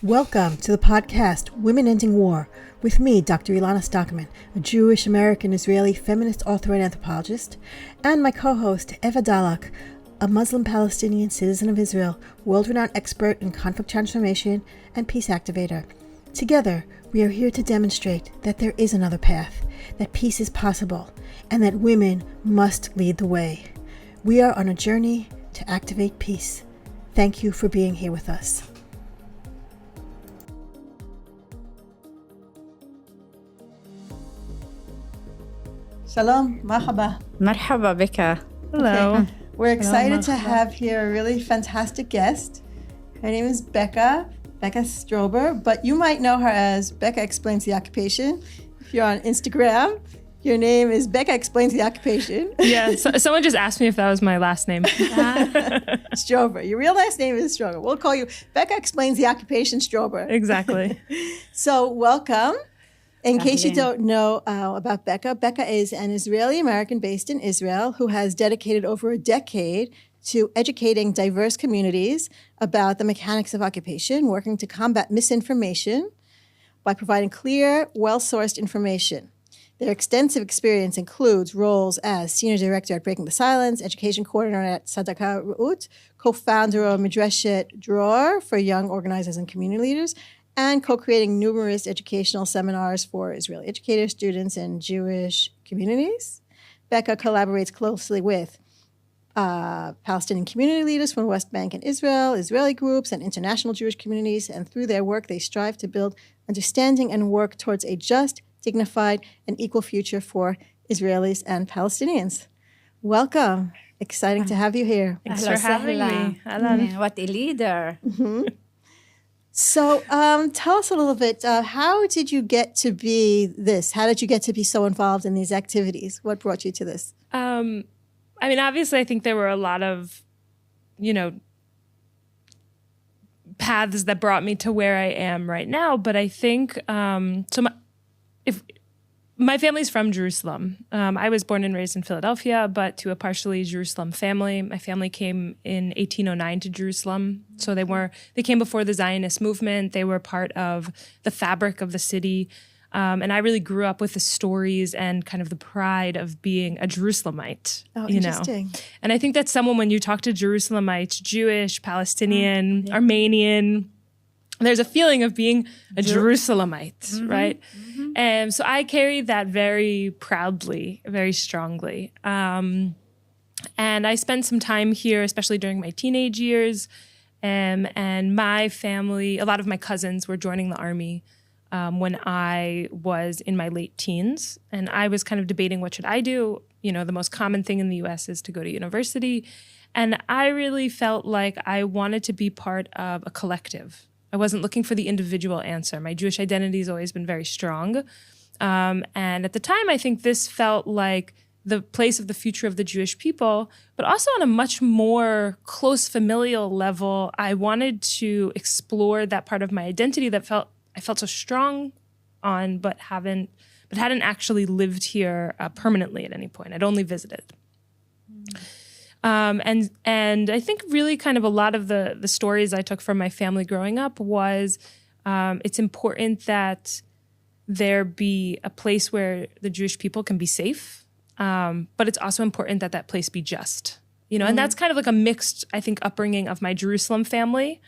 Welcome to the podcast Women Ending War with me, Dr. Ilana Stockman, a Jewish American Israeli feminist author and anthropologist, and my co-host Eva Dalak, a Muslim Palestinian citizen of Israel, world-renowned expert in conflict transformation and peace activator. Together, we are here to demonstrate that there is another path, that peace is possible, and that women must lead the way. We are on a journey to activate peace. Thank you for being here with us. Shalom, marhaba. Marhaba, Becca. Hello. Okay. We're excited Hello, to have here a really fantastic guest. Her name is Becca Strobber, but you might know her as Becca Explains the Occupation. If you're on Instagram, your name is Becca Explains the Occupation. Yeah, someone just asked me if that was my last name. Strobber. Your real last name is Strobber. We'll call you Becca Explains the Occupation Strobber. Exactly. So welcome. In case you don't know about Becca, Becca is an Israeli American based in Israel who has dedicated over a decade to educating diverse communities about the mechanics of occupation, working to combat misinformation by providing clear, well-sourced information. Their extensive experience includes roles as Senior Director at Breaking the Silence, Education Coordinator at Sadaka-Reut, co-founder of Midreshet Dror for young organizers and community leaders, and co-creating numerous educational seminars for Israeli educators, students, and Jewish communities. Becca collaborates closely with Palestinian community leaders from the West Bank and Israel, Israeli groups, and international Jewish communities, and through their work, they strive to build understanding and work towards a just, dignified, and equal future for Israelis and Palestinians. Welcome. Exciting to have you here. Thanks for having me. What a leader. Mm-hmm. So tell us a little bit, how did you get to be this? How did you get to be so involved in these activities? What brought you to this? Obviously, I think there were a lot of, paths that brought me to where I am right now. But I think, my family's from Jerusalem. I was born and raised in Philadelphia, but to a partially Jerusalem family. My family came in 1809 to Jerusalem. So they came before the Zionist movement. They were part of the fabric of the city. And I really grew up with the stories and kind of the pride of being a Jerusalemite. Oh, interesting. And I think that's someone, when you talk to Jerusalemites, Jewish, Palestinian, Armenian, there's a feeling of being a Jerusalemite, right? Mm-hmm. And so I carry that very proudly, very strongly. And I spent some time here, especially during my teenage years. And my family, a lot of my cousins were joining the army when I was in my late teens. And I was kind of debating, what should I do? The most common thing in the US is to go to university. And I really felt like I wanted to be part of a collective. I wasn't looking for the individual answer. My Jewish identity has always been very strong. And at the time, I think this felt like the place of the future of the Jewish people, but also on a much more close familial level. I wanted to explore that part of my identity that I felt so strong on, but hadn't actually lived here permanently at any point. I'd only visited. And I think really kind of a lot of the stories I took from my family growing up was it's important that there be a place where the Jewish people can be safe, but it's also important that that place be just, and that's kind of like a mixed, I think, upbringing of my Jerusalem family,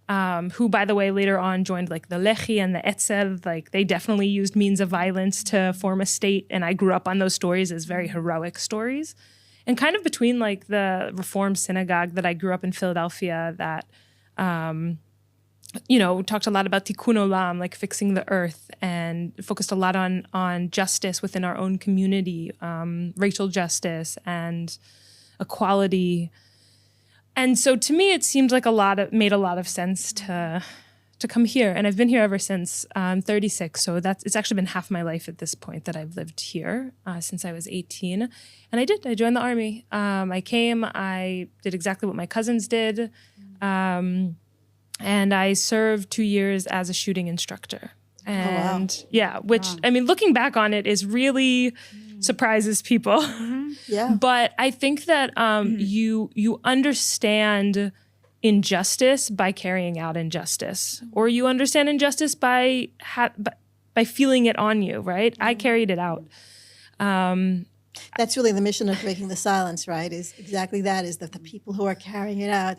who, by the way, later on joined like the Lehi and the Etzel. Like they definitely used means of violence to form a state, and I grew up on those stories as very heroic stories. And kind of between like the Reform synagogue that I grew up in Philadelphia that, talked a lot about tikkun olam, like fixing the earth, and focused a lot on justice within our own community, racial justice and equality. And so to me, it seemed like made a lot of sense to come here. And I've been here ever since. I'm 36, so it's actually been half my life at this point that I've lived here since I was 18. And I joined the army. I came, I did exactly what my cousins did. And I served 2 years as a shooting instructor. And looking back on it is really surprises people. Mm-hmm. Yeah. But I think that you understand injustice by carrying out injustice, or you understand injustice by feeling it on you, right? I carried it out. That's really the mission of Breaking the Silence, right? Is exactly that, is that the people who are carrying it out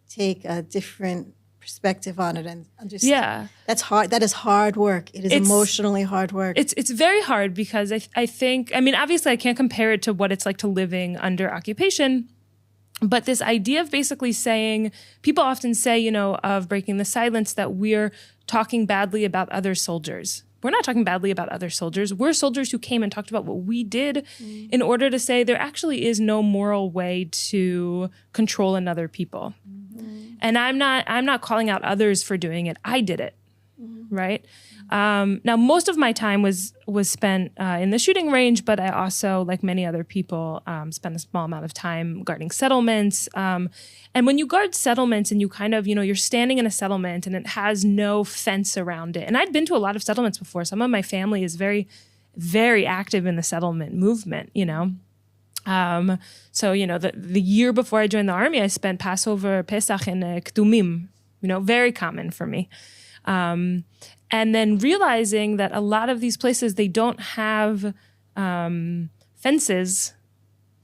take a different perspective on it and understand. Yeah. That's hard. That is hard work. It's emotionally hard work. It's very hard because I think, I mean, obviously I can't compare it to what it's like to living under occupation, but this idea of basically saying, people often say, you know, of Breaking the Silence, that we're talking badly about other soldiers. We're not talking badly about other soldiers. We're soldiers who came and talked about what we did in order to say there actually is no moral way to control another people. And I'm not calling out others for doing it. I did it, right? Now, most of my time was spent in the shooting range, but I also, like many other people, spent a small amount of time guarding settlements. And when you guard settlements and you kind of, you know, you're standing in a settlement and it has no fence around it. And I'd been to a lot of settlements before. Some of my family is very, very active in the settlement movement, you know. So, you know, the year before I joined the army, I spent Passover, Pesach in Ktumim, you know, very common for me. And then realizing that a lot of these places, they don't have fences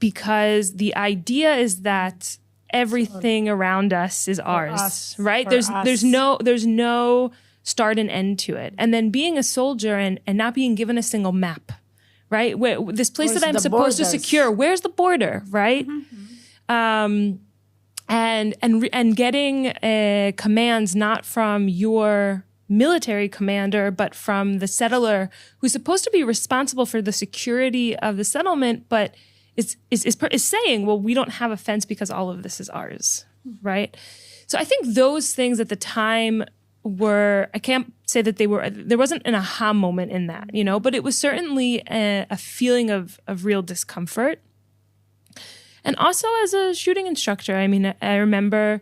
because the idea is that everything around us is ours, right? There's no start and end to it. And then being a soldier and not being given a single map, right? This place that I'm supposed to secure, where's the border, right? And getting commands not from your military commander, but from the settler who's supposed to be responsible for the security of the settlement, but is saying, well, we don't have a fence because all of this is ours, right? So I think those things at the time were, I can't say that there wasn't an aha moment in that, you know, but it was certainly a feeling of real discomfort. And also as a shooting instructor, I mean, I remember,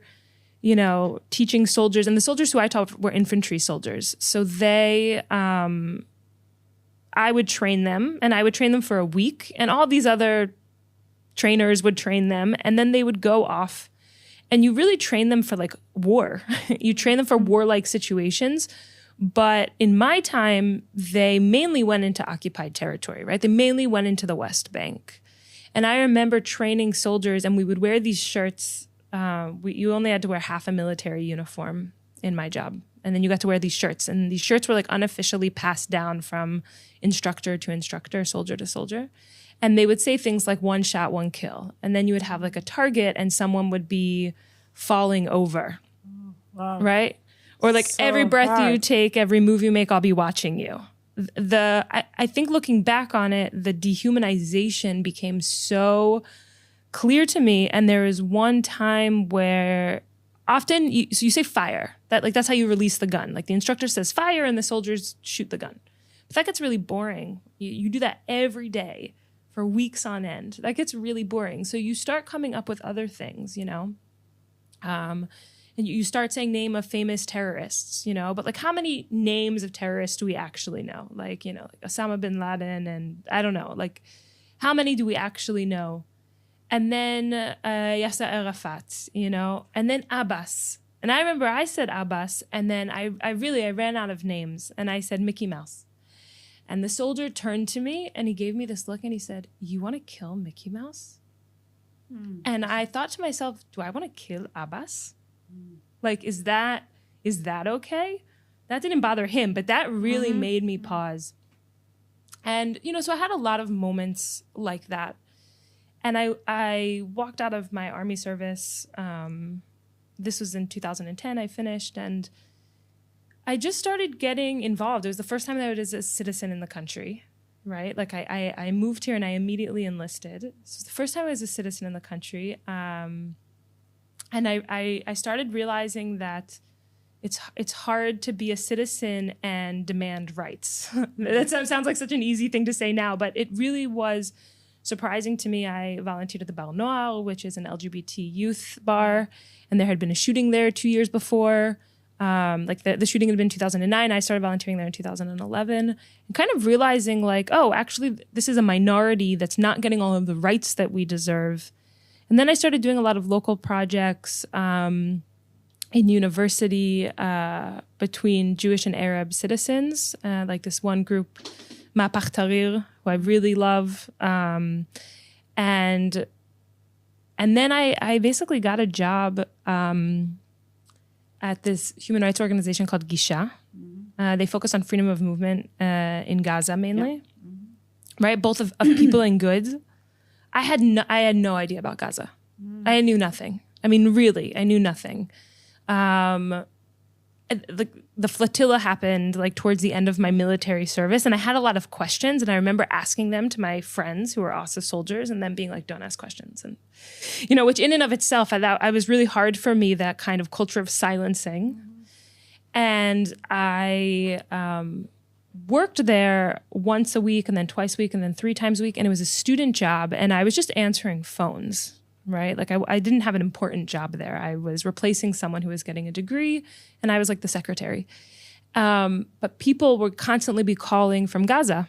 you know, teaching soldiers, and the soldiers who I taught were infantry soldiers. So they, I would train them, and I would train them for a week, and all these other trainers would train them, and then they would go off. And you really train them for like war. You train them for warlike situations. But in my time, they mainly went into occupied territory, right? They mainly went into the West Bank. And I remember training soldiers, and we would wear these shirts. You only had to wear half a military uniform in my job. And then you got to wear these shirts. And these shirts were like unofficially passed down from instructor to instructor, soldier to soldier. And they would say things like 1 shot, 1 kill. And then you would have like a target and someone would be falling over, right? Or like so every breath you take, every move you make, I'll be watching you. I think looking back on it, the dehumanization became so clear to me. And there was one time where often you say fire, that's how you release the gun. Like the instructor says fire and the soldiers shoot the gun. But that gets really boring. You do that every day for weeks on end. That gets really boring. So you start coming up with other things, you know? And you start saying name of famous terrorists, you know? But like how many names of terrorists do we actually know? Like, you know, like Osama bin Laden and I don't know. Like how many do we actually know? And then Yasser Arafat, you know? And then Abbas. And I remember I said Abbas and then I ran out of names and I said Mickey Mouse. And the soldier turned to me and he gave me this look and he said, "You want to kill Mickey Mouse?" And I thought to myself, do I want to kill Abbas? Like, is that okay? That didn't bother him, but that really made me pause. And, you know, so I had a lot of moments like that. And I walked out of my army service. This was in 2010, I finished, and I just started getting involved. It was the first time that I was a citizen in the country, right? Like I moved here and I immediately enlisted. So it's the first time I was a citizen in the country. And I started realizing that it's hard to be a citizen and demand rights. That sounds like such an easy thing to say now, but it really was surprising to me. I volunteered at the Bar Noir, which is an LGBT youth bar, and there had been a shooting there 2 years before. Like the shooting had been 2009. I started volunteering there in 2011 and kind of realizing like, oh, actually this is a minority that's not getting all of the rights that we deserve. And then I started doing a lot of local projects. in university between Jewish and Arab citizens, like this one group, Sadaka-Reut, who I really love. And then I basically got a job at this human rights organization called Gisha. They focus on freedom of movement in Gaza mainly, right? Both of people and goods. I had no idea about Gaza. I knew nothing. I mean, really, I knew nothing. The flotilla happened like towards the end of my military service, and I had a lot of questions, and I remember asking them to my friends who were also soldiers, and them being like, don't ask questions. And, which in and of itself, I was really hard for me, that kind of culture of silencing. And I worked there once a week, and then twice a week, and then 3 times a week, and it was a student job, and I was just answering phones. Right? Like I didn't have an important job there. I was replacing someone who was getting a degree, and I was like the secretary. But people would constantly be calling from Gaza.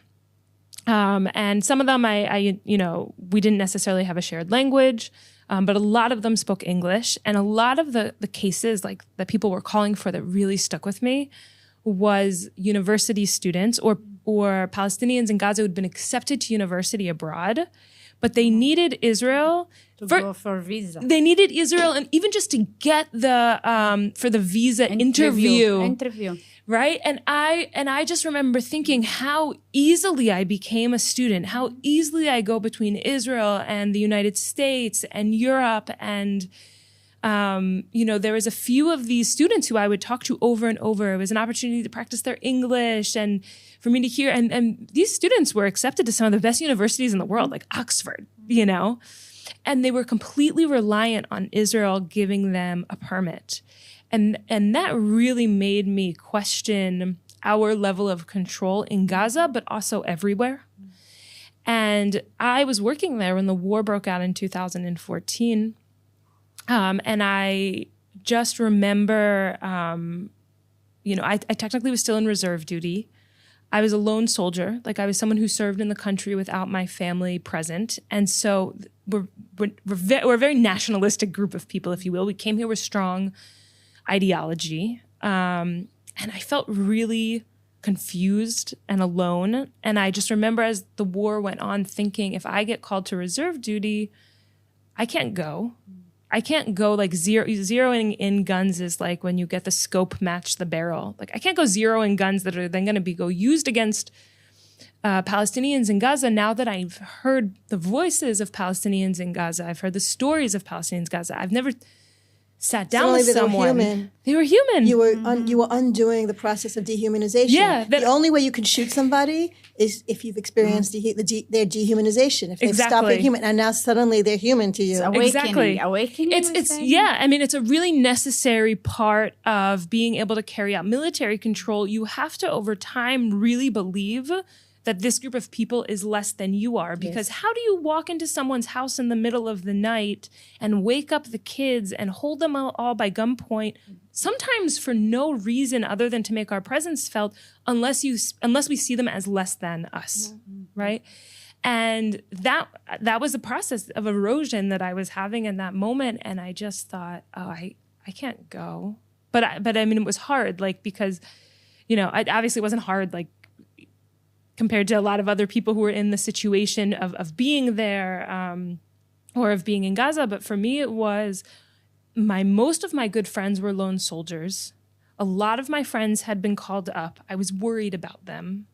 And some of them we didn't necessarily have a shared language, but a lot of them spoke English. And a lot of the cases like that people were calling for that really stuck with me was university students or Palestinians in Gaza who had been accepted to university abroad, but they needed Israel to go for visa. They needed Israel, and even just to get for the visa interview, right? And I just remember thinking how easily I became a student, how easily I go between Israel and the United States and Europe, and there was a few of these students who I would talk to over and over. It was an opportunity to practice their English and for me to hear. And these students were accepted to some of the best universities in the world, like Oxford, and they were completely reliant on Israel giving them a permit. And that really made me question our level of control in Gaza, but also everywhere. And I was working there when the war broke out in 2014. And I just remember, I technically was still in reserve duty. I was a lone soldier. Like I was someone who served in the country without my family present. And so we're a very nationalistic group of people, if you will. We came here with strong ideology. And I felt really confused and alone. And I just remember as the war went on thinking, if I get called to reserve duty, I can't go. I can't go like zeroing in guns is like when you get the scope match the barrel. Like I can't go zeroing guns that are then going to go used against Palestinians in Gaza. Now that I've heard the voices of Palestinians in Gaza, I've heard the stories of Palestinians in Gaza. I've never sat down with someone. They were human. You were undoing the process of dehumanization. Yeah, the only way you can shoot somebody is if you've experienced their dehumanization. If they've stopped being human, and now suddenly they're human to you. It's awakening. Exactly. Awakening. It's a really necessary part of being able to carry out military control. You have to, over time, really believe that this group of people is less than you are. Because how do you walk into someone's house in the middle of the night and wake up the kids and hold them all by gunpoint, sometimes for no reason other than to make our presence felt, unless we see them as less than us, right? And that was the process of erosion that I was having in that moment. And I just thought, I can't go. But I mean, it was hard, like, because, it obviously wasn't hard, like, compared to a lot of other people who were in the situation of being there or of being in Gaza. But for me, it was most of my good friends were lone soldiers. A lot of my friends had been called up. I was worried about them.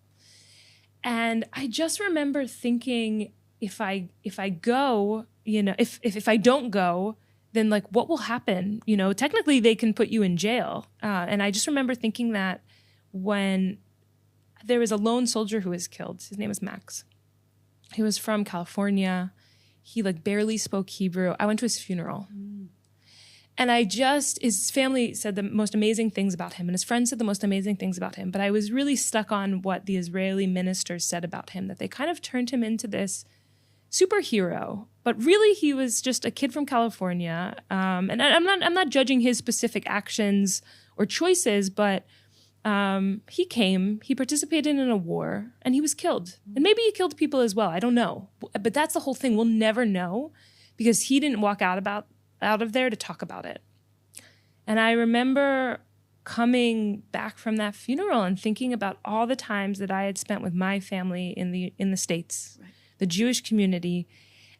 And I just remember thinking, if I go, if I don't go, then like, what will happen? Technically they can put you in jail. And I just remember thinking that when there was a lone soldier who was killed. His name was Max. He was from California. He like barely spoke Hebrew. I went to his funeral. And his family said the most amazing things about him, and his friends said the most amazing things about him. But I was really stuck on what the Israeli ministers said about him, that they kind of turned him into this superhero. But really, he was just a kid from California. And I'm not judging his specific actions or choices, but he participated in a war, and he was killed. And maybe he killed people as well. I don't know. But that's the whole thing. We'll never know because he didn't walk out of there to talk about it. And I remember coming back from that funeral and thinking about all the times that I had spent with my family in the States, the Jewish community.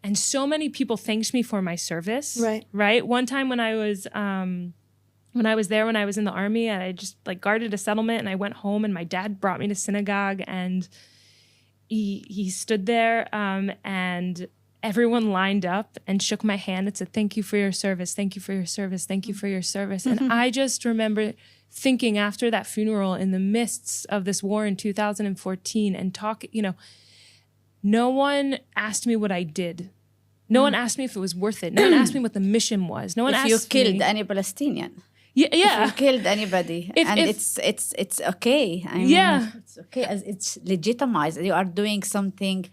And so many people thanked me for my service. Right. One time when I was there, when I was in the army, and I just like guarded a settlement, and I went home, and my dad brought me to synagogue, and he stood there, and everyone lined up and shook my hand and said, "Thank you for your service. Thank you for your service. Thank you for your service." And I just remember thinking after that funeral in the midst of this war in 2014 and no one asked me what I did. No one asked me if it was worth it. No one asked me what the mission was. No one asked me. If you killed any Palestinian. Yeah. If you killed anybody. It's okay. I mean, it's okay. As it's legitimized. You are doing something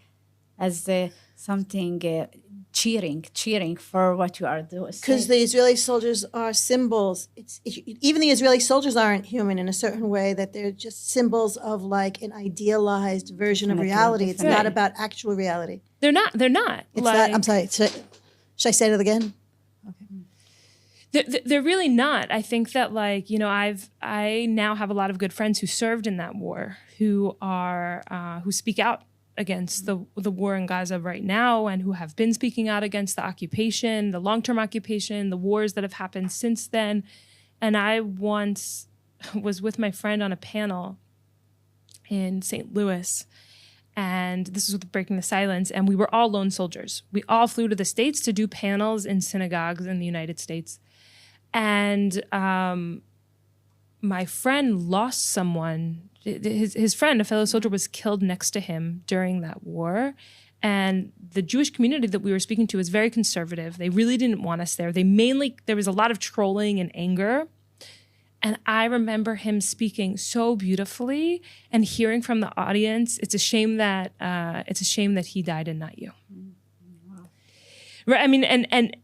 as something cheering for what you are doing. Because the Israeli soldiers are symbols. Even the Israeli soldiers aren't human in a certain way, that they're just symbols of like an idealized version of reality. It's not about actual reality. They're not. It's not. I'm sorry. Should I say it again? Okay. They're really not. I think that I now have a lot of good friends who served in that war, who speak out against the war in Gaza right now, and who have been speaking out against the occupation, the long-term occupation, the wars that have happened since then. And I once was with my friend on a panel in St. Louis, and this was with Breaking the Silence, and we were all lone soldiers. We all flew to the States to do panels in synagogues in the United States. And my friend lost someone. His friend, a fellow soldier, was killed next to him during that war. And the Jewish community that we were speaking to was very conservative. They really didn't want us there. There was a lot of trolling and anger. And I remember him speaking so beautifully and hearing from the audience, it's a shame that he died and not you. Wow. Right. I mean, and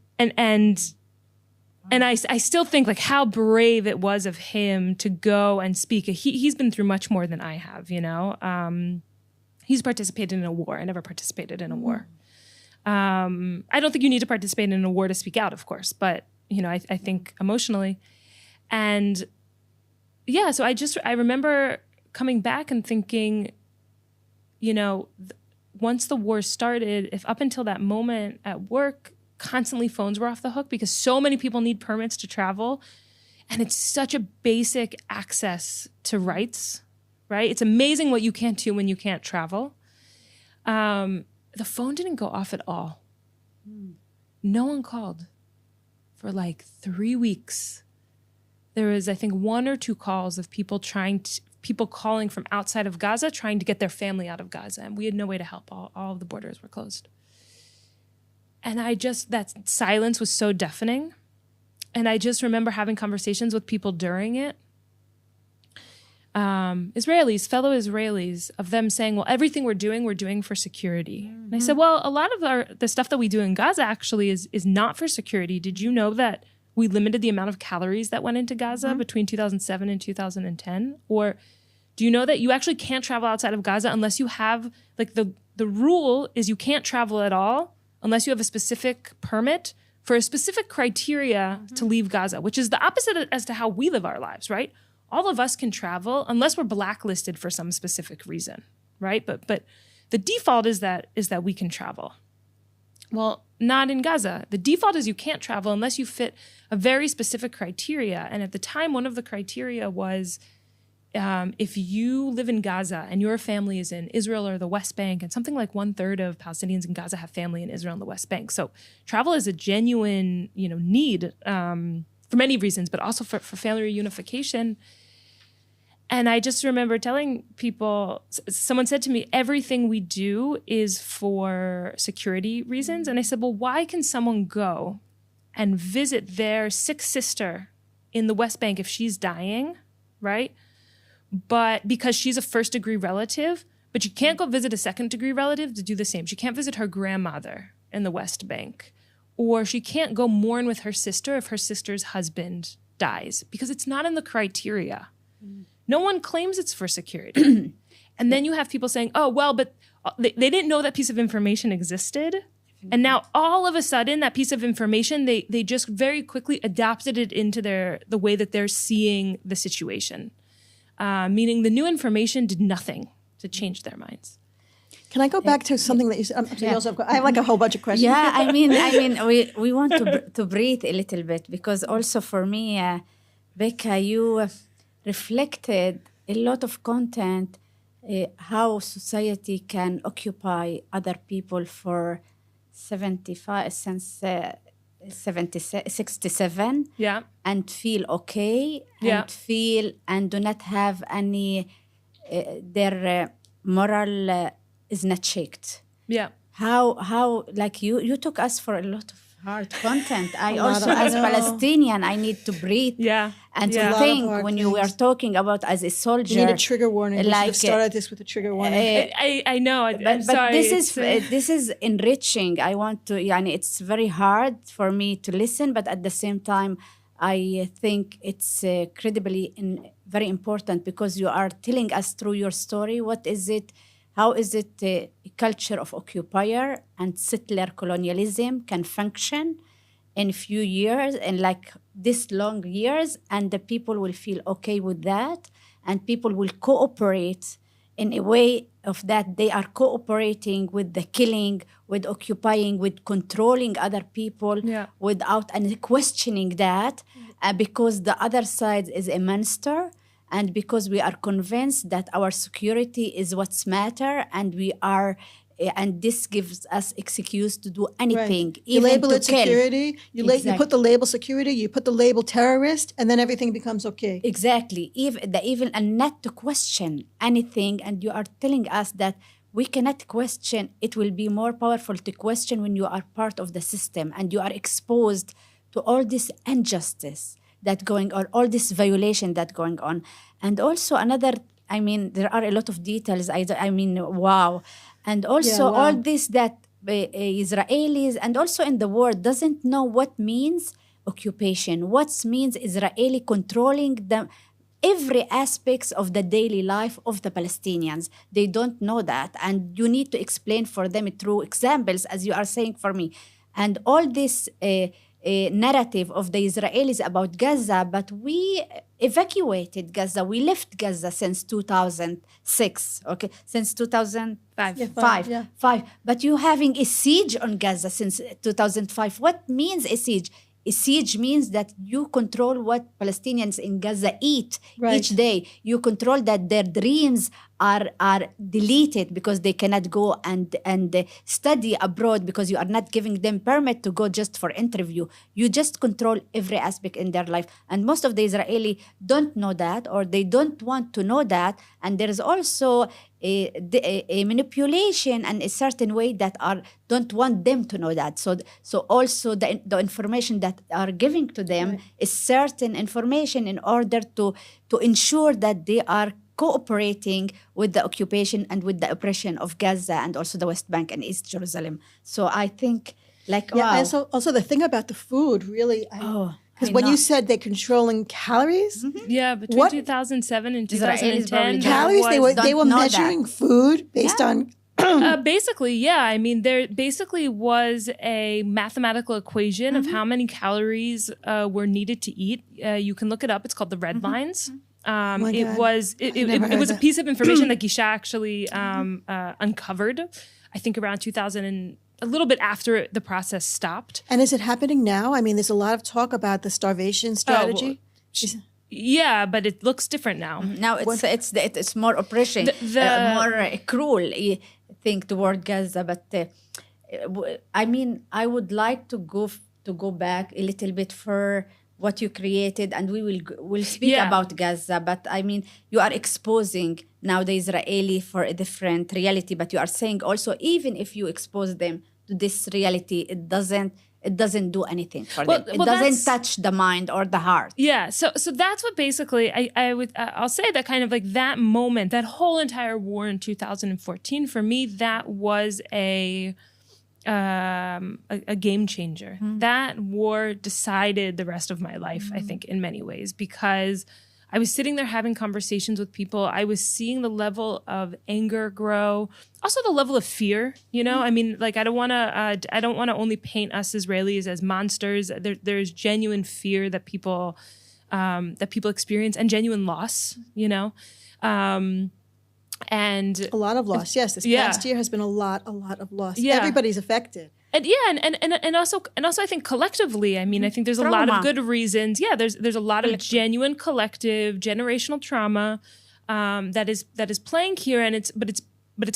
I still think like how brave it was of him to go and speak. He's been through much more than I have, He's participated in a war. I never participated in a war. I don't think you need to participate in a war to speak out, of course, but I think emotionally. And yeah, so I remember coming back and thinking, once the war started, if up until that moment at work, constantly phones were off the hook because so many people need permits to travel. And it's such a basic access to rights, right? It's amazing what you can't do when you can't travel. The phone didn't go off at all. No one called for like 3 weeks. There was, I think, 1 or 2 calls of people calling from outside of Gaza, trying to get their family out of Gaza. And we had no way to help. All of the borders were closed. And that silence was so deafening. And I just remember having conversations with people during it. Fellow Israelis, of them saying, well, everything we're doing for security. Mm-hmm. And I said, well, a lot of the stuff that we do in Gaza actually is not for security. Did you know that we limited the amount of calories that went into Gaza between 2007 and 2010? Or do you know that you actually can't travel outside of Gaza unless you have, like the rule is you can't travel at all unless you have a specific permit for a specific criteria to leave Gaza, which is the opposite as to how we live our lives, right? All of us can travel unless we're blacklisted for some specific reason, right? But the default is that we can travel. Well, not in Gaza. The default is you can't travel unless you fit a very specific criteria. And at the time, one of the criteria was if you live in Gaza and your family is in Israel or the West Bank, and something like 1/3 of Palestinians in Gaza have family in Israel and the West Bank. So travel is a genuine, need for many reasons, but also for family reunification. And I just remember telling people, someone said to me, everything we do is for security reasons. And I said, well, why can someone go and visit their sick sister in the West Bank if she's dying, right? But because she's a first-degree relative, but you can't go visit a second-degree relative to do the same. She can't visit her grandmother in the West Bank. Or she can't go mourn with her sister if her sister's husband dies, because it's not in the criteria. No one claims it's for security. And then you have people saying, oh, well, but they didn't know that piece of information existed. And now all of a sudden, that piece of information, they just very quickly adapted it into the way that they're seeing the situation. Meaning the new information did nothing to change their minds. Can I go back to something that you said? I have like a whole bunch of questions. Yeah, I mean, we want to breathe a little bit, because also for me, Becca, you reflected a lot of content, how society can occupy other people for 67, and feel okay, and do not have any, their moral is not checked. How like you took us for a lot of hard content. I also, as Palestinian, I need to breathe and to think when you were talking about as a soldier. You need a trigger warning. We should have started this with a trigger warning. I know. I'm sorry. This is enriching. I want to. It's very hard for me to listen, but at the same time, I think it's credibly very important, because you are telling us through your story what is it. How is it a culture of occupier and settler colonialism can function in a few years, and like this long years, and the people will feel okay with that, and people will cooperate in a way of that they are cooperating with the killing, with occupying, with controlling other people without any questioning that, because the other side is a monster. And because we are convinced that our security is what's matter, and we are, and this gives us excuse to do anything. Right. You label it security. You put the label security. You put the label terrorist, and then everything becomes okay. Exactly. Even and not to question anything. And you are telling us that we cannot question. It will be more powerful to question when you are part of the system and you are exposed to all this injustice that going on, all this violation that going on. And also another, there are a lot of details. Wow. And also all this that Israelis and also in the world doesn't know what means occupation, what means Israeli controlling every aspects of the daily life of the Palestinians. They don't know that. And you need to explain for them through examples, as you are saying for me. And all this narrative of the Israelis about Gaza, but we evacuated Gaza. We left Gaza since 2006, since 2005. But you having a siege on Gaza since 2005. What means a siege? A siege means that you control what Palestinians in Gaza eat each day. You control that their dreams are deleted because they cannot go and study abroad because you are not giving them permit to go just for interview. You just control every aspect in their life. And most of the Israeli don't know that, or they don't want to know that. And there is also a manipulation and a certain way that don't want them to know that. So also the information that are giving to them is certain information in order to ensure that they are cooperating with the occupation and with the oppression of Gaza and also the West Bank and East Jerusalem. So I think wow. Also the thing about the food really, because when you said they're controlling calories, between 2007 and 2010, calories they were measuring food based on. Basically, there basically was a mathematical equation of how many calories were needed to eat. You can look it up. It's called the red lines. It was a piece of information that Gisha actually uncovered, I think around 2000 and a little bit after the process stopped. And is it happening now? There's a lot of talk about the starvation strategy. But it looks different now. Now it's more oppression, more cruel thing toward Gaza. But I would like to go back a little bit for what you created, and we'll speak about Gaza. But you are exposing now the Israeli for a different reality. But you are saying also, even if you expose them to this reality, it doesn't do anything for them. It doesn't touch the mind or the heart. Yeah. So that's what basically I'll say that kind of like that moment, that whole entire war in 2014, for me, that was a game changer. That war decided the rest of my life, I think, in many ways, because I was sitting there having conversations with people. I was seeing the level of anger grow, also the level of fear. I mean, like I don't want to only paint us Israelis as monsters. There's genuine fear that people experience, and genuine loss. And a lot of loss. Yes, this past year has been a lot of loss. Yeah. Everybody's affected. And and also I think collectively, I mean, I think there's a lot of good reasons. Yeah, there's a lot of genuine collective generational trauma that is playing here, and it's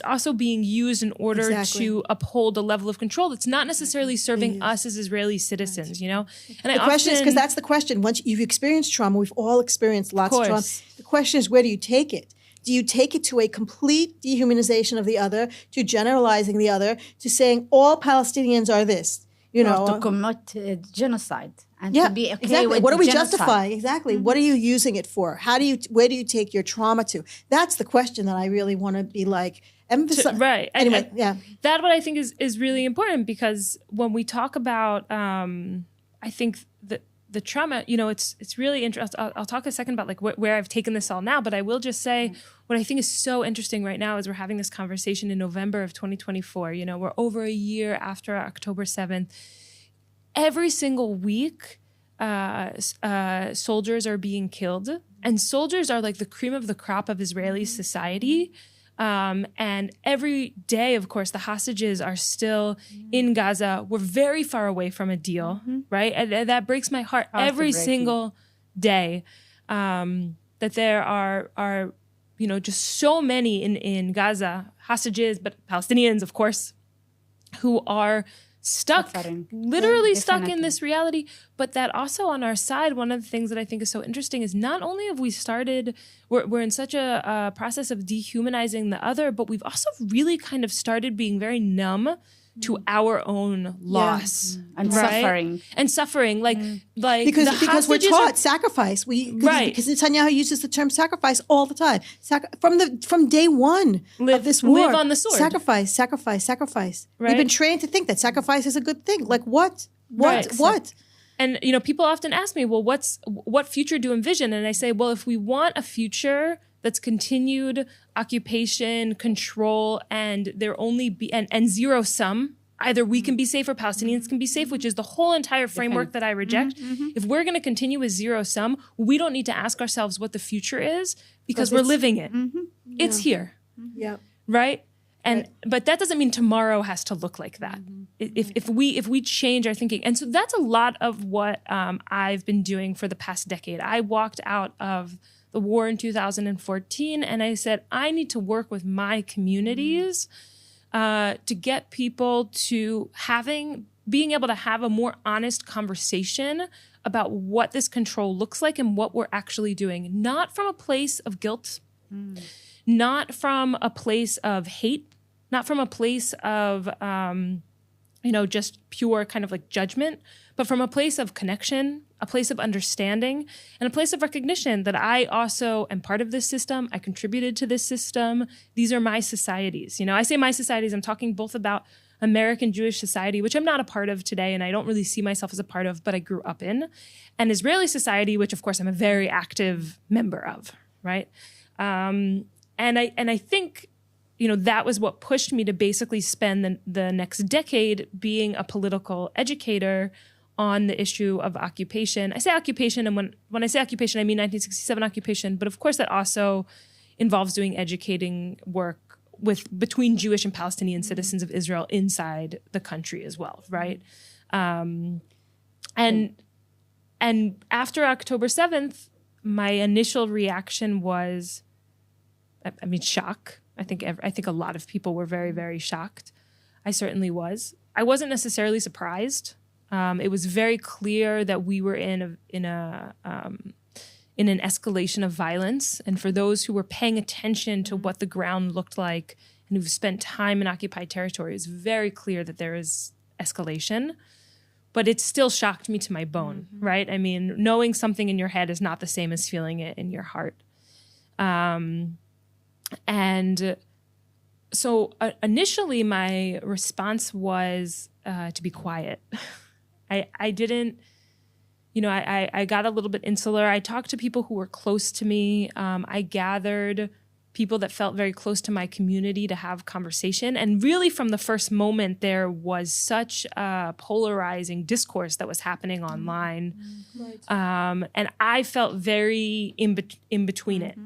also being used in order to uphold a level of control that's not necessarily serving us as Israeli citizens, And the question is, because that's the question. Once you've experienced trauma, we've all experienced lots of trauma. The question is, where do you take it? Do you take it to a complete dehumanization of the other, to generalizing the other, to saying all Palestinians are this? Or to commit genocide and to be okay with what do we genocide. Justify? Exactly. What are you using it for? Where do you take your trauma to? That's the question that I really want to be like emphasize. Right. Anyway, That what I think is really important, because when we talk about, I think the trauma, it's really interesting. I'll talk a second about like where I've taken this all now, but I will just say what I think is so interesting right now is we're having this conversation in November of 2024. We're over a year after October 7th. Every single week, soldiers are being killed, and soldiers are like the cream of the crop of Israeli society. And every day, of course, the hostages are still in Gaza. We're very far away from a deal, right? And that breaks my heart every single day, that there are just so many in Gaza, hostages, but Palestinians, of course, who are stuck, literally stuck in this reality. But that also on our side, one of the things that I think is so interesting is not only have we started, we're in such a process of dehumanizing the other, but we've also really kind of started being very numb to our own loss and suffering, like because we're taught sacrifice. Because Netanyahu uses the term sacrifice all the time. From day one of this war, live on the sword. Sacrifice. Right? We've been trained to think that sacrifice is a good thing. Like what? And people often ask me, well, what future do you envision? And I say, well, if we want a future that's continued occupation, control, and there only be and zero sum. Either we can be safe or Palestinians can be safe, which is the whole entire framework that I reject. If we're going to continue with zero sum, we don't need to ask ourselves what the future is, because we're living it. It's here. Right? But that doesn't mean tomorrow has to look like that. If we change our thinking. And so that's a lot of what I've been doing for the past decade. I walked out of the war in 2014, and I said, I need to work with my communities to get people to being able to have a more honest conversation about what this control looks like and what we're actually doing, not from a place of guilt, not from a place of hate, not from a place of just pure kind of like judgment, but from a place of connection, a place of understanding, and a place of recognition that I also am part of this system. I contributed to this system. These are my societies. I say my societies, I'm talking both about American Jewish society, which I'm not a part of today, and I don't really see myself as a part of, but I grew up in, and Israeli society, which of course I'm a very active member of, right? And I think that was what pushed me to basically spend the next decade being a political educator on the issue of occupation. I say occupation, and when I say occupation, I mean 1967 occupation, but of course that also involves doing educating work between Jewish and Palestinian citizens of Israel inside the country as well, right? And after October 7th, my initial reaction was, shock. I think a lot of people were very, very shocked. I certainly was. I wasn't necessarily surprised. It was very clear that we were in an escalation of violence. And for those who were paying attention to what the ground looked like and who've spent time in occupied territory, it's very clear that there is escalation. But it still shocked me to my bone, right? I mean, knowing something in your head is not the same as feeling it in your heart. And so initially my response was to be quiet. I didn't, I got a little bit insular. I talked to people who were close to me. I gathered people that felt very close to my community to have conversation. And really from the first moment, there was such a polarizing discourse that was happening online. Right. And I felt very in between it,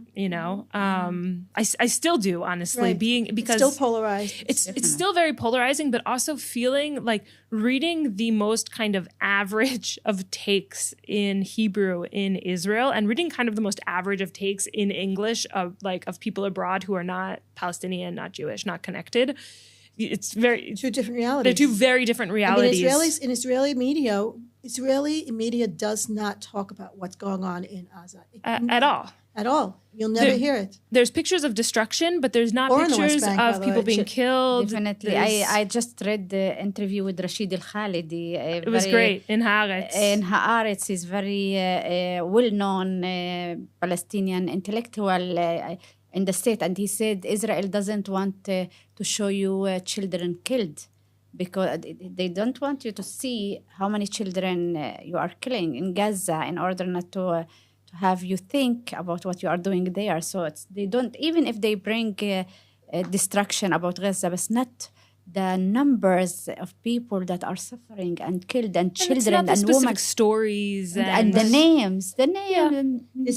I still do, honestly, right. because it's still polarized. It's still very polarizing, but also feeling like reading the most kind of average of takes in Hebrew in Israel and reading kind of the most average of takes in English of people abroad who are not Palestinian, not Jewish, not connected. It's two different realities. They're two very different realities. I mean, Israeli media does not talk about what's going on in Gaza at all. At all. You'll never hear it. There's pictures of destruction, but there's not pictures of people being killed. Definitely. I just read the interview with Rashid Al-Khalidi. It was great in Haaretz. In Haaretz, he's very well-known Palestinian intellectual in the state. And he said Israel doesn't want to show you children killed because they don't want you to see how many children you are killing in Gaza in order not to have you think about what you are doing there. So they don't, even if they bring destruction about Gaza, but not the numbers of people that are suffering and killed and children and women. Stories and the names. Yeah.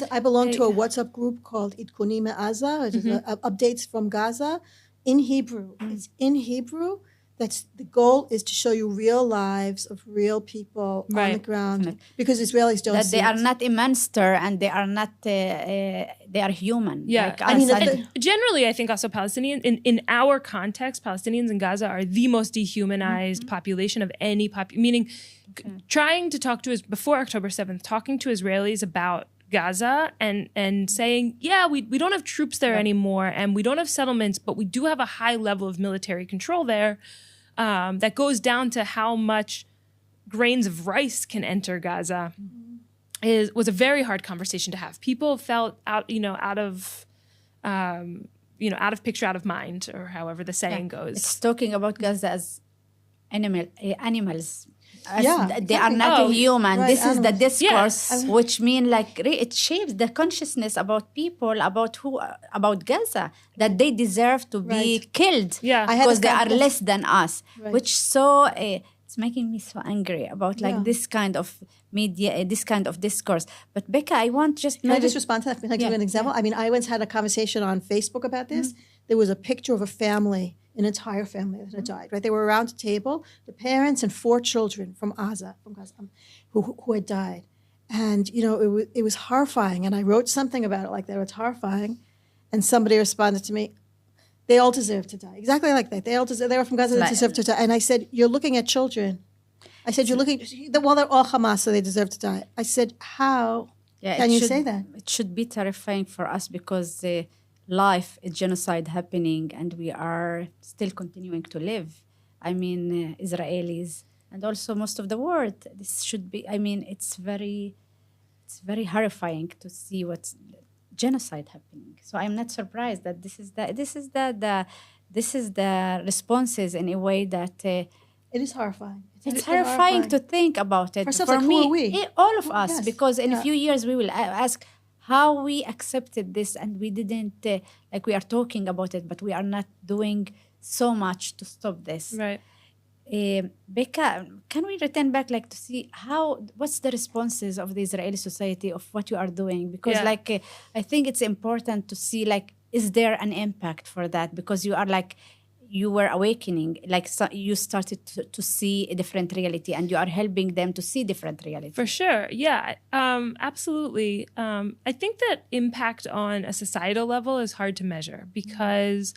I belong to a WhatsApp group called Idkuni Me'aza, which is updates from Gaza in Hebrew. It's in Hebrew. The goal is to show you real lives of real people on the ground, because Israelis don't see they are not a monster and they are not they are human. Yeah, generally, I think also Palestinians in our context, Palestinians in Gaza are the most dehumanized population of any meaning. Trying to talk to us before October 7th, talking to Israelis about Gaza and saying, we don't have troops there anymore and we don't have settlements, but we do have a high level of military control there. That goes down to how much grains of rice can enter Gaza was a very hard conversation to have. People felt out of picture, out of mind, or however the saying goes. It's talking about Gaza as animals. They are not human. Right, this is the discourse, which mean it shapes the consciousness about people, about Gaza, that they deserve to be killed because they are less than us. Which it's making me so angry about this kind of media, this kind of discourse. But Becca, I want Can I just respond to that? Can I give you an example? I mean, I once had a conversation on Facebook about this. There was a picture of a family, an entire family that had died, right? They were around a table, the parents and 4 children from Gaza, who had died. And, it was horrifying. And I wrote something about it like that. It's horrifying. And somebody responded to me, they all deserve to die. Exactly like that. They were from Gaza, they deserve to die. And I said, you're looking at children. I said, they're all Hamas, so they deserve to die. I said, how can you say that? It should be terrifying for us because life is genocide happening and we are still continuing to live. I mean, Israelis and also most of the world. This should be, it's very horrifying to see what's genocide happening. So I'm not surprised that this is the responses in a way that it is horrifying. It's horrifying to think about it. For me, who are we? All of us, because in a few years we will ask how we accepted this and we didn't, we are talking about it, but we are not doing so much to stop this. Right. Becca, can we return back to see what's the responses of the Israeli society of what you are doing? Because I think it's important to see is there an impact for that? Because you are you were awakening, you started to see a different reality and you are helping them to see different reality. For sure. Yeah, absolutely. I think that impact on a societal level is hard to measure because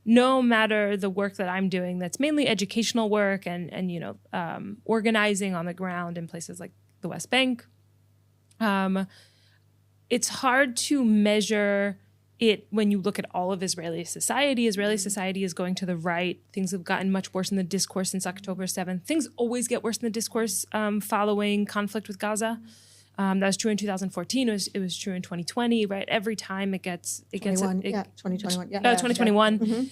no matter the work that I'm doing, that's mainly educational work and organizing on the ground in places like the West Bank, it's hard to measure it when you look at all of Israeli society. Israeli society is going to the right. Things have gotten much worse in the discourse since October 7th. Things always get worse in the discourse following conflict with Gaza. That was true in 2014. It was true in 2020, right? Every time it gets 2021. 2021.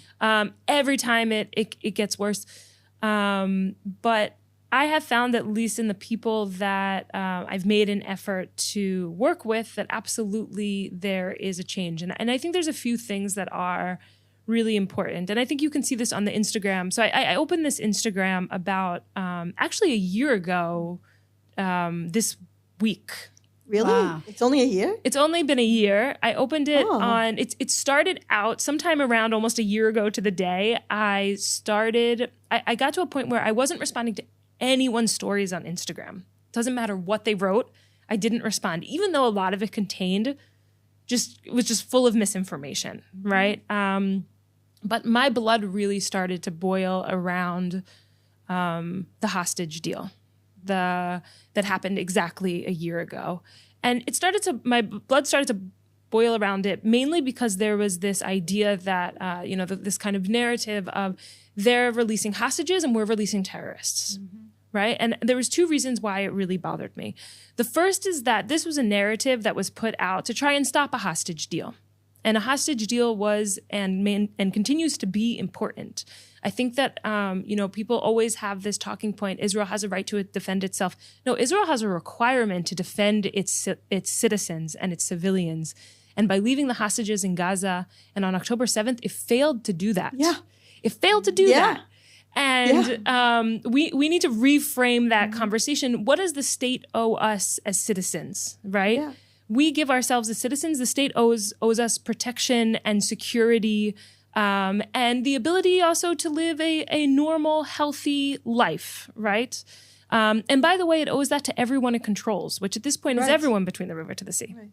Every time it gets worse. But I have found, at least in the people that I've made an effort to work with, that absolutely there is a change. And I think there's a few things that are really important. And I think you can see this on the Instagram. So I opened this Instagram about actually a year ago this week. Really? Wow. It's only a year? It's only been a year. I opened it on, it started out sometime around almost a year ago to the day. I got to a point where I wasn't responding to anyone's stories on Instagram. Doesn't matter what they wrote. I didn't respond, even though a lot of it contained it was just full of misinformation, right? But my blood really started to boil around the hostage deal that happened exactly a year ago. And my blood started to boil around it, mainly because there was this idea that, this kind of narrative of they're releasing hostages and we're releasing terrorists, right? And there was two reasons why it really bothered me. The first is that this was a narrative that was put out to try and stop a hostage deal. And a hostage deal was and continues to be important. I think that, people always have this talking point, Israel has a right to defend itself. No, Israel has a requirement to defend its citizens and its civilians. And by leaving the hostages in Gaza, and on October 7th, it failed to do that. Yeah. It failed to do that. And we need to reframe that conversation. What does the state owe us as citizens, right? Yeah. We give ourselves as citizens. The state owes us protection and security, and the ability also to live a normal, healthy life, right? And by the way, it owes that to everyone it controls, which at this point is everyone between the river to the sea. Right.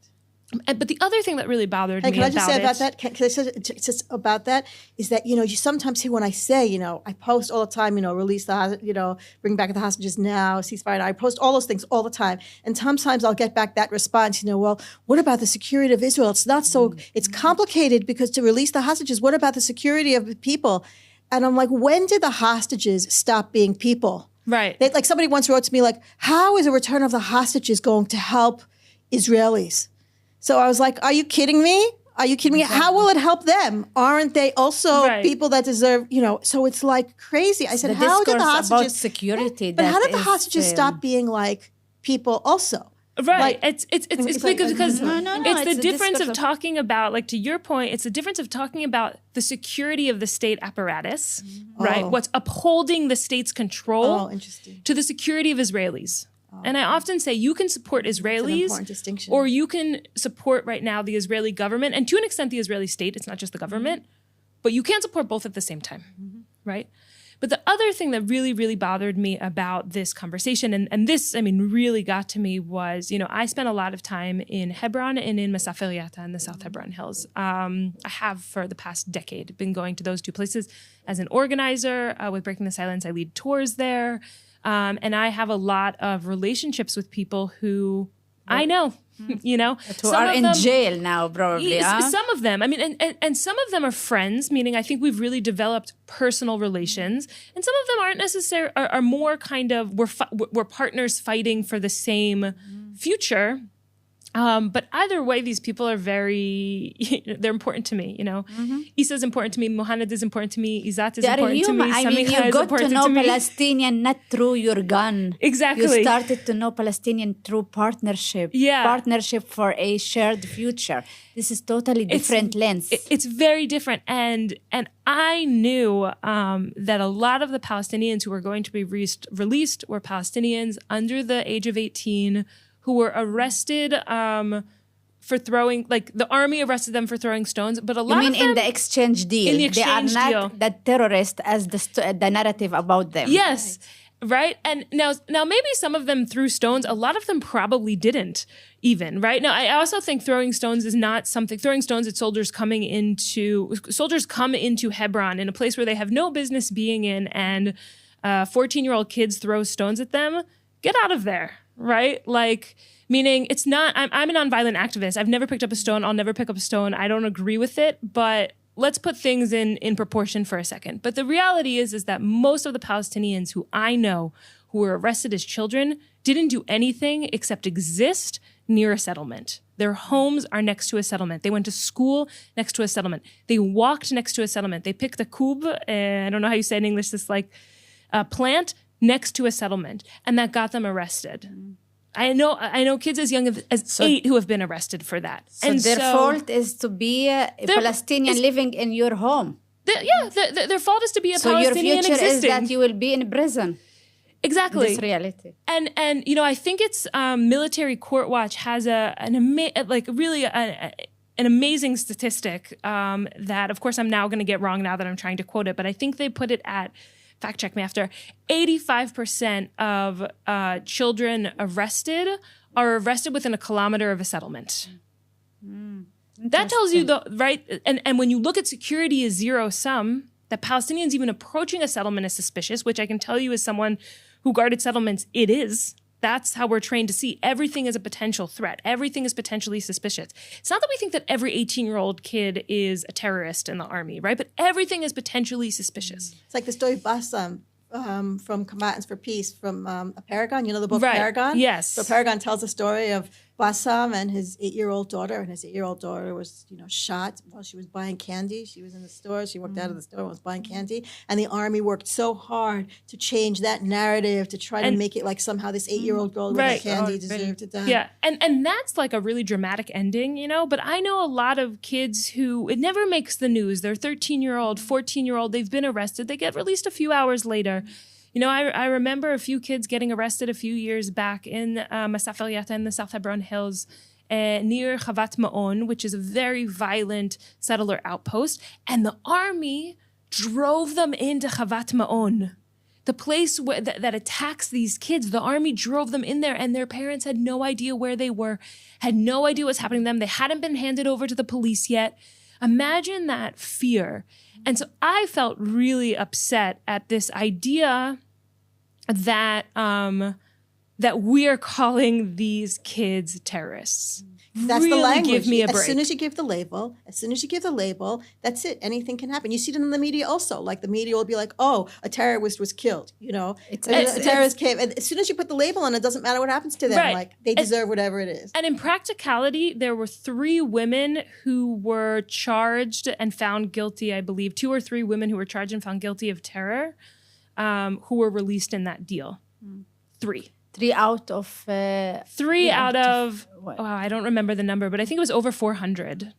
But the other thing that really bothered me about it... Can I just say about that? Can I say just about that? Is that, you sometimes hear when I say, I post all the time, release the, bring back the hostages now, ceasefire. I post all those things all the time. And sometimes I'll get back that response, well, what about the security of Israel? It's not so, it's complicated because to release the hostages, what about the security of the people? And I'm like, when did the hostages stop being people? Right. Like somebody once wrote to me, like, how is a return of the hostages going to help Israelis? So I was like, are you kidding me? Are you kidding me? How will it help them? Aren't they also people that deserve, So it's like crazy. I said, how did the hostages... about security. But how did the hostages stop being like people also? Right. It's because it's the difference of talking about, like to your point, it's the difference of talking about the security of the state apparatus, right? What's upholding the state's control to the security of Israelis. And I often say you can support Israelis or you can support right now the Israeli government and to an extent the Israeli state. It's not just the government, but you can't support both at the same time, right? But the other thing that really, really bothered me about this conversation, and this, really got to me was, I spent a lot of time in Hebron and in Masaferiata in the South Hebron Hills. I have for the past decade been going to those two places as an organizer with Breaking the Silence. I lead tours there. And I have a lot of relationships with people who I know, who are in jail now, probably. Some of them, and some of them are friends, meaning I think we've really developed personal relations. And some of them aren't necessarily, are more kind of, we're partners fighting for the same future. But either way, these people are they're important to me, Isa is important to me, Mohanad is important to me, Izat is important to me, Samiha you got to know Palestinian not through your gun. Exactly. You started to know Palestinian through partnership. Yeah. Partnership for a shared future. This is totally different lens. It's very different. And I knew that a lot of the Palestinians who were going to be released were Palestinians under the age of 18 who were arrested for throwing, like the army arrested them for throwing stones, but a lot of them... in the exchange deal? In the exchange deal. They are not the terrorists as the narrative about them. Yes, right? And now maybe some of them threw stones. A lot of them probably didn't even, right? Now, I also think throwing stones is not something... Throwing stones at soldiers come into Hebron in a place where they have no business being in, and 14-year-old kids throw stones at them. Get out of there. Right? Like, meaning it's not, I'm a nonviolent activist. I've never picked up a stone. I'll never pick up a stone. I don't agree with it, but let's put things in proportion for a second. But the reality is that most of the Palestinians who I know who were arrested as children didn't do anything except exist near a settlement. Their homes are next to a settlement. They went to school next to a settlement. They walked next to a settlement. They picked a kub, I don't know how you say it in English, this like plant next to a settlement, and that got them arrested. I know kids as young as 8 who have been arrested for that. So and their fault is to be a Palestinian living in your home. Their fault is to be a Palestinian existing. So your future existing. is that you will be in prison. Exactly. This reality. And I think it's Military Court Watch has an amazing statistic that, of course, I'm now going to get wrong now that I'm trying to quote it, but I think they put it at, fact check me after, 85% of children arrested are arrested within a kilometer of a settlement. That tells you, right? And when you look at security as zero sum, that Palestinians even approaching a settlement is suspicious, which I can tell you as someone who guarded settlements, it is. That's how we're trained to see everything as a potential threat. Everything is potentially suspicious. It's not that we think that every 18-year-old kid is a terrorist in the army, right? But everything is potentially suspicious. It's like the story of Bassam from Combatants for Peace from Paragon. You know the book Paragon? Yes. So Paragon tells the story of Bassam and his 8-year-old daughter. And his 8-year-old daughter was, shot while she was buying candy. She was in the store. She walked out of the store and was buying candy. And the army worked so hard to change that narrative to try to make it like somehow this 8-year-old girl with candy deserved to die. Yeah, and that's like a really dramatic ending, But I know a lot of kids who, it never makes the news. They're 13-year-old, 14-year-old. They've been arrested. They get released a few hours later. I remember a few kids getting arrested a few years back in Masaf El-Yata in the South Hebron Hills near Chavat Ma'on, which is a very violent settler outpost. And the army drove them into Chavat Ma'on, the place that attacks these kids. The army drove them in there, and their parents had no idea where they were, had no idea what's happening to them. They hadn't been handed over to the police yet. Imagine that fear. And so I felt really upset at this idea that that we're calling these kids terrorists. That's really the language. Give me a break. As soon as you give the label, that's it. Anything can happen. You see it in the media also. Like the media will be like, "Oh, a terrorist was killed." A terrorist came. And as soon as you put the label on, it doesn't matter what happens to them. Right. Like they deserve whatever it is. And in practicality, there were 3 women who were charged and found guilty. I believe 2 or 3 women who were charged and found guilty of terror, who were released in that deal. 3. 3 out of... 3 out of I don't remember the number, but I think it was over 400.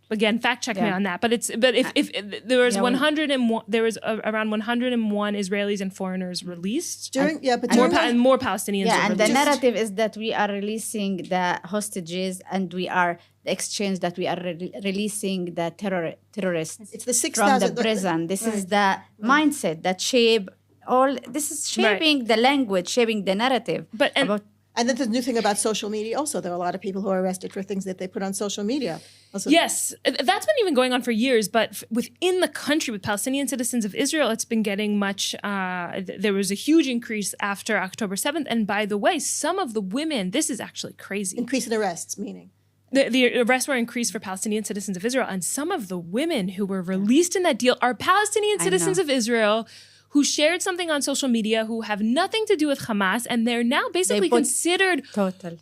Again, fact check me on that. But if there was 101, there was around 101 Israelis and foreigners released. More Palestinians. Yeah, and the narrative is that we are releasing the hostages, and we are the exchange that we are releasing the terrorists. It's the 6,000 from the prison. This is the mindset that shape. This is shaping the language, shaping the narrative. And then the new thing about social media also, there are a lot of people who are arrested for things that they put on social media. Also, yes, that's been even going on for years, but within the country, with Palestinian citizens of Israel, it's been getting much, there was a huge increase after October 7th. And by the way, some of the women, this is actually crazy. Increase in arrests, meaning? The arrests were increased for Palestinian citizens of Israel. And some of the women who were released in that deal are Palestinian citizens of Israel who shared something on social media, who have nothing to do with Hamas, and they're now basically considered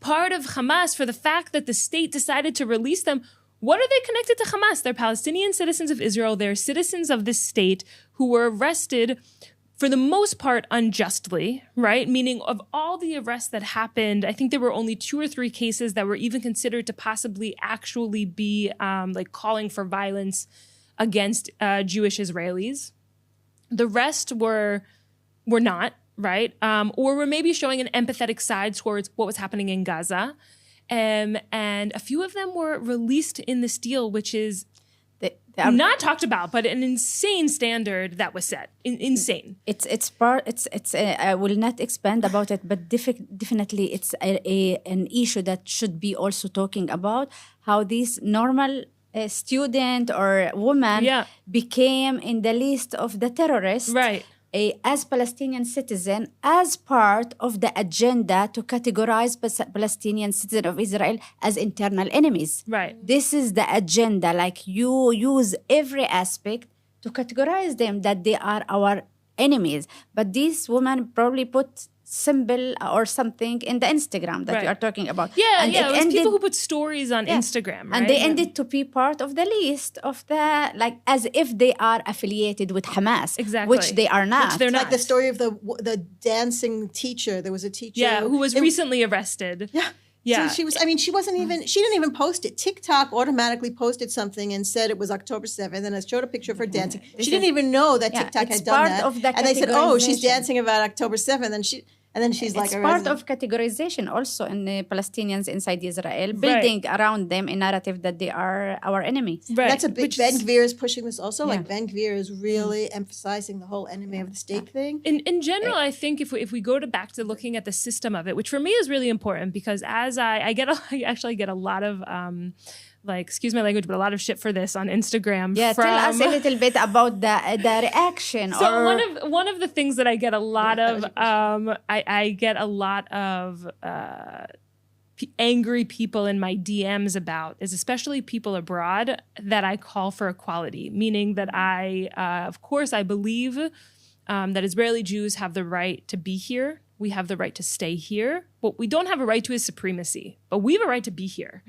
part of Hamas for the fact that the state decided to release them. What are they connected to Hamas? They're Palestinian citizens of Israel. They're citizens of this state who were arrested for the most part unjustly, right? Meaning of all the arrests that happened, I think there were only 2 or 3 cases that were even considered to possibly actually be calling for violence against Jewish Israelis. The rest were not, right? Or were maybe showing an empathetic side towards what was happening in Gaza. And a few of them were released in this deal, which is not talked about, but an insane standard that was set. Insane. I will not expand about it, but definitely it's an issue that should be also talking about how these normal student or woman became in the list of the terrorists as Palestinian citizen, as part of the agenda to categorize Palestinian citizens of Israel as internal enemies. Right. This is the agenda. Like you use every aspect to categorize them that they are our enemies. But these women probably put symbol or something in the Instagram that you are talking about. And it was people who put stories on Instagram, right? And they ended to be part of the list of the, like, as if they are affiliated with Hamas. Exactly. Which they are not. Which they're not. Like the story of the dancing teacher. There was a teacher. Who was recently arrested. Yeah. So she didn't even post it. TikTok automatically posted something and said it was October 7th and I showed a picture of her dancing. She didn't even know that TikTok had done that. And they said, oh, she's dancing about October 7th. And then she's like, it's part of categorization also in the Palestinians inside Israel, building around them a narrative that they are our enemies. Right. That's a big, Ben Gvir is pushing this also. Like Ben Gvir is really emphasizing the whole enemy of the state thing. In general, I think if we go back to looking at the system of it, which for me is really important because as I actually get a lot of excuse my language, but a lot of shit for this on Instagram. Yeah, tell us a little bit about the reaction. So one of the things that I get a lot of, I get a lot of angry people in my DMs about is especially people abroad that I call for equality, meaning that of course, I believe that Israeli Jews have the right to be here. We have the right to stay here. What we don't have a right to is supremacy, but we have a right to be here.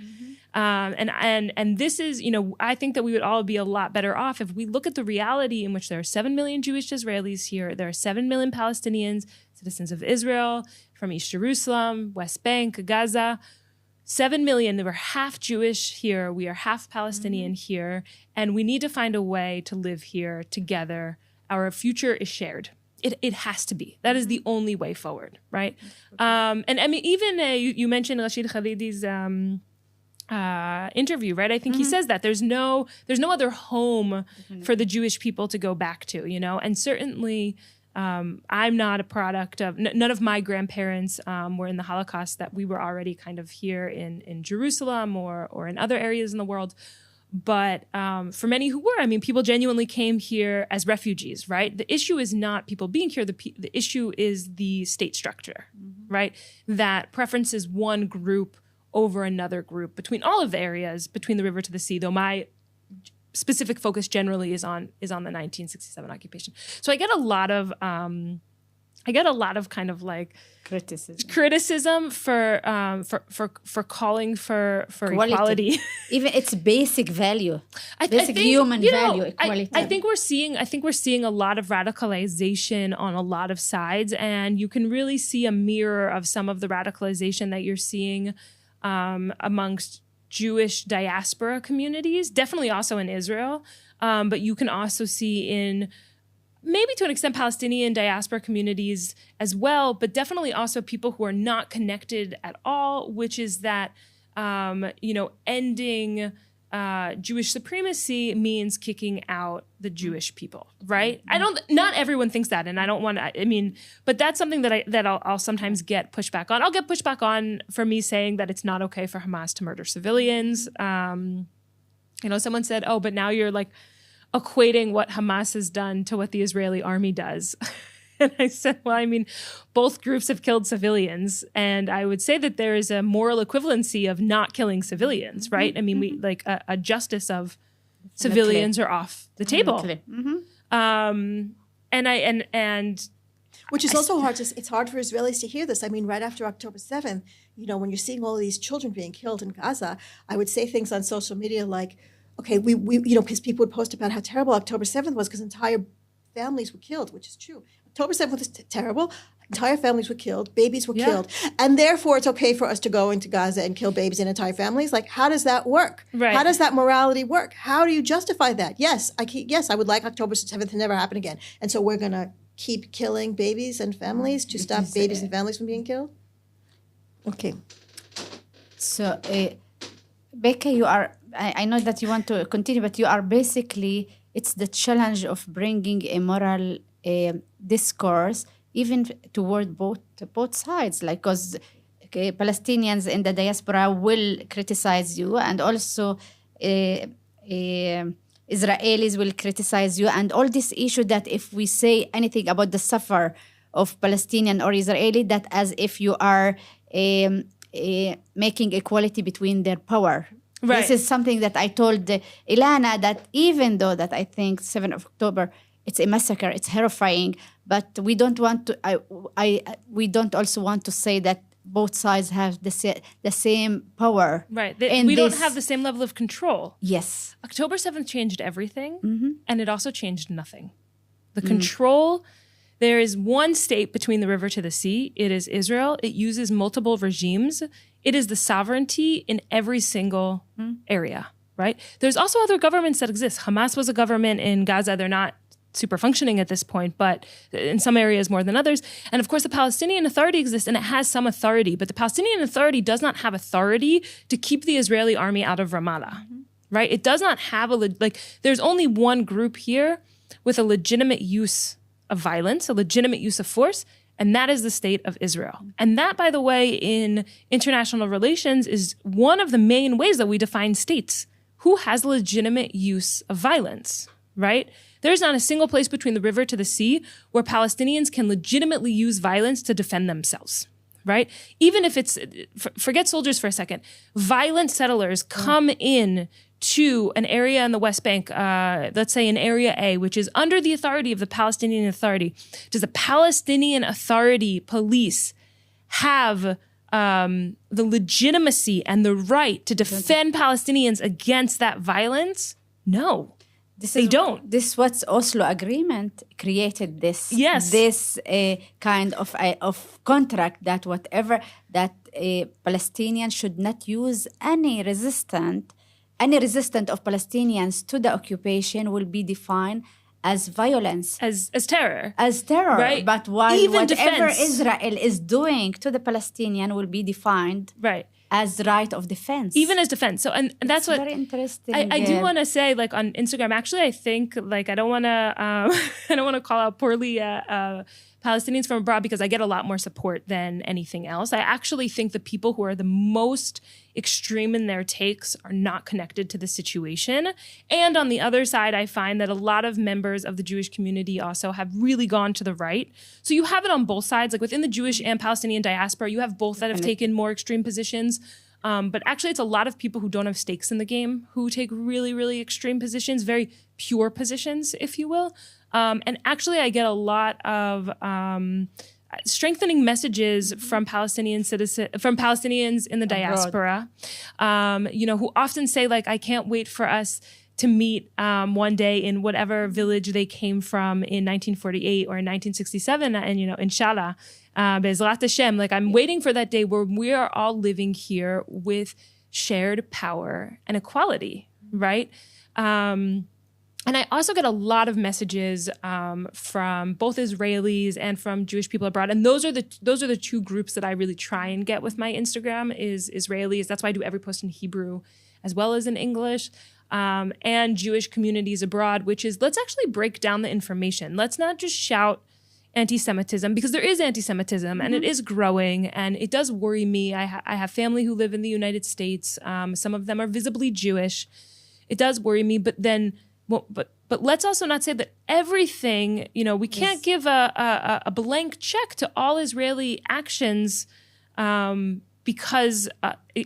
And this is, I think that we would all be a lot better off if we look at the reality in which there are 7 million Jewish Israelis here. There are 7 million Palestinians, citizens of Israel, from East Jerusalem, West Bank, Gaza. 7 million, we're half Jewish here. We are half Palestinian here. And we need to find a way to live here together. Our future is shared. It has to be. That is the only way forward, right? And I mean, even you mentioned Rashid Khalidi's interview, right? I think he says that there's no other home for the Jewish people to go back to, And certainly, I'm not a product of none of my grandparents were in the Holocaust. That we were already kind of here in Jerusalem or in other areas in the world. But for many who were, I mean, people genuinely came here as refugees, right? The issue is not people being here. The issue is the state structure, right? That preferences one group over another group between all of the areas between the river to the sea, though my specific focus generally is on the 1967 occupation. So I get a lot of kind of like criticism for calling for equality. Even its basic value, basic human value, equality. I think we're seeing a lot of radicalization on a lot of sides, and you can really see a mirror of some of the radicalization that you're seeing amongst Jewish diaspora communities, definitely also in Israel, but you can also see in maybe to an extent Palestinian diaspora communities as well, but definitely also people who are not connected at all, which is that, ending Jewish supremacy means kicking out the Jewish people, right? Not everyone thinks that, and I don't want to, but that's something that I'll sometimes get pushback on. I'll get pushback on for me saying that it's not okay for Hamas to murder civilians. Someone said, oh, but now you're like, equating what Hamas has done to what the Israeli army does. And I said, well, both groups have killed civilians. And I would say that there is a moral equivalency of not killing civilians, right? We like a justice of civilians are off the table. And which is also hard. It's hard for Israelis to hear this. Right after October 7th, when you're seeing all of these children being killed in Gaza, I would say things on social media like, okay, we because people would post about how terrible October 7th was because entire families were killed, which is true. October 7th was terrible. Entire families were killed. Babies were killed. And therefore, it's okay for us to go into Gaza and kill babies and entire families. Like, how does that work? Right. How does that morality work? How do you justify that? Yes, I would like October 7th to never happen again. And so we're going to keep killing babies and families to stop babies and families from being killed? Okay. So, Becca, you are... I know that you want to continue, but you are basically, it's the challenge of bringing a moral discourse even toward both sides. Like, because Palestinians in the diaspora will criticize you, and also Israelis will criticize you. And all this issue that if we say anything about the suffer of Palestinian or Israeli, that as if you are making equality between their power. Right. This is something that I told Ilana, that even though that I think 7th of October It's a massacre. It's horrifying. But we don't want to. We don't also want to say that both sides have the same power. Right. We don't have the same level of control. Yes. October 7th changed everything, and it also changed nothing. The control. There is one state between the river to the sea. It is Israel. It uses multiple regimes. It is the sovereignty in every single area, right? There's also other governments that exist. Hamas was a government in Gaza. They're not super functioning at this point, but in some areas more than others. And of course, the Palestinian Authority exists, and it has some authority. But the Palestinian Authority does not have authority to keep the Israeli army out of Ramallah, right? It does not have there's only one group here with a legitimate use of violence, a legitimate use of force, and that is the state of Israel. And that, by the way, in international relations is one of the main ways that we define states. Who has legitimate use of violence, right? There's not a single place between the river to the sea where Palestinians can legitimately use violence to defend themselves, right? Even if it's, forget soldiers for a second, violent settlers come in to an area in the West Bank, let's say in Area A, which is under the authority of the Palestinian Authority. Does the Palestinian Authority police have the legitimacy and the right to defend Palestinians against that violence? No, they don't. This what Oslo Agreement created this. Yes. This kind of contract that whatever that Palestinians should not use any resistance of Palestinians to the occupation will be defined as violence. As terror. As terror. Right. But whatever defense. Israel is doing to the Palestinian will be defined as right of defense. Even as defense. So, and that's what very interesting. I do want to say, like on Instagram, actually, I think like I don't want to call out poorly Palestinians from abroad because I get a lot more support than anything else. I actually think the people who are the most extreme in their takes are not connected to the situation. And on the other side, I find that a lot of members of the Jewish community also have really gone to the right. So you have it on both sides, like within the Jewish and Palestinian diaspora, you have both that have taken more extreme positions. But actually, it's a lot of people who don't have stakes in the game who take really, really extreme positions, very pure positions, if you will. And actually, I get a lot of strengthening messages from Palestinians in the diaspora, who often say, like, I can't wait for us to meet one day in whatever village they came from in 1948 or in 1967. And, inshallah, Be'ezrat Hashem, like, I'm waiting for that day where we are all living here with shared power and equality, right? And I also get a lot of messages from both Israelis and from Jewish people abroad, and those are the two groups that I really try and get with my Instagram is Israelis. That's why I do every post in Hebrew as well as in English, and Jewish communities abroad, which is let's actually break down the information. Let's not just shout anti-Semitism because there is anti-Semitism and it is growing and it does worry me. I have family who live in the United States. Some of them are visibly Jewish. It does worry me, but then. Well, but let's also not say that everything, we can't give a blank check to all Israeli actions because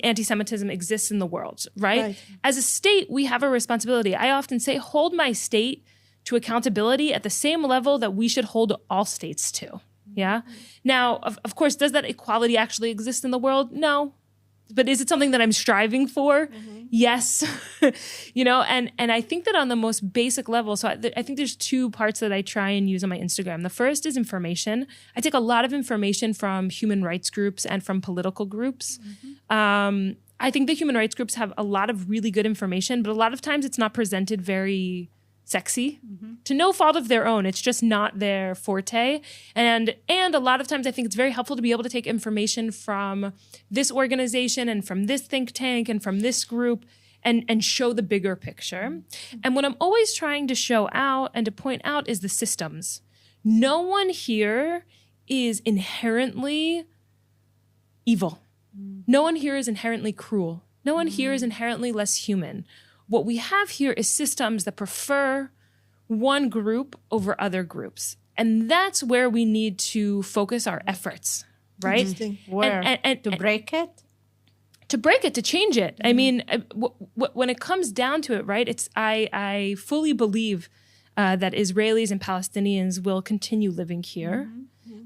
anti-Semitism exists in the world, right? As a state, we have a responsibility. I often say, hold my state to accountability at the same level that we should hold all states to, yeah? Now, of course, does that equality actually exist in the world? No. But is it something that I'm striving for? Yes. And I think that on the most basic level, so I think there's two parts that I try and use on my Instagram. The first is information. I take a lot of information from human rights groups and from political groups. I think the human rights groups have a lot of really good information, but a lot of times it's not presented very sexy to no fault of their own. It's just not their forte. And a lot of times I think it's very helpful to be able to take information from this organization and from this think tank and from this group and show the bigger picture. And what I'm always trying to show out and to point out is the systems. No one here is inherently evil. No one here is inherently cruel. No one here is inherently less human. What we have here is systems that prefer one group over other groups. And that's where we need to focus our efforts, right? Where? And to break it? To break it, to change it. I mean, when it comes down to it, right, I fully believe that Israelis and Palestinians will continue living here.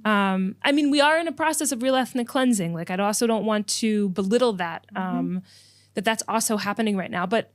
I mean, we are in a process of real ethnic cleansing. Like, I also don't want to belittle that, that's also happening right now. But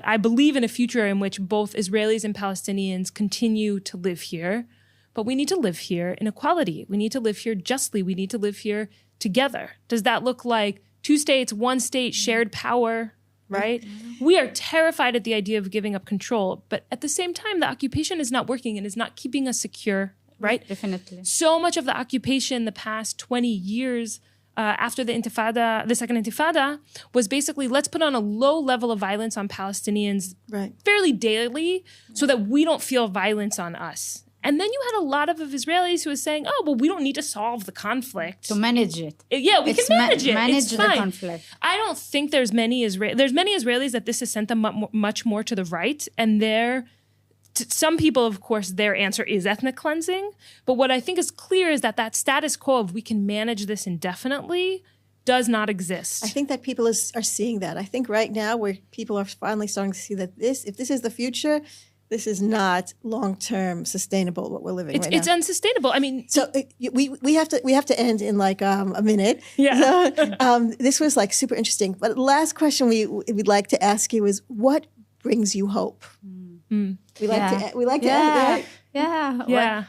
I believe in a future in which both Israelis and Palestinians continue to live here. But we need to live here in equality. We need to live here justly. We need to live here together. Does that look like 2 states, 1 state, shared power, right? We are terrified at the idea of giving up control. But at the same time, the occupation is not working and is not keeping us secure, right? Definitely. So much of the occupation the past 20 years after the Intifada, the second Intifada, was basically, let's put on a low level of violence on Palestinians fairly daily so that we don't feel violence on us. And then you had a lot of Israelis who were saying, oh, well, we don't need to solve the conflict. To manage it. Yeah, we can manage it. Manage it's the fine. conflict. I don't think there's many Israelis that this has sent them much more to the right. And some people, of course, their answer is ethnic cleansing. But what I think is clear is that status quo of we can manage this indefinitely does not exist. I think that people are seeing that. I think right now where people are finally starting to see that if this is the future, this is not long-term sustainable. What we're living right now. It's unsustainable. I mean, so we have to end in like a minute. Yeah. So, this was like super interesting. But last question we'd like to ask you is, what brings you hope? We like to end there. Yeah.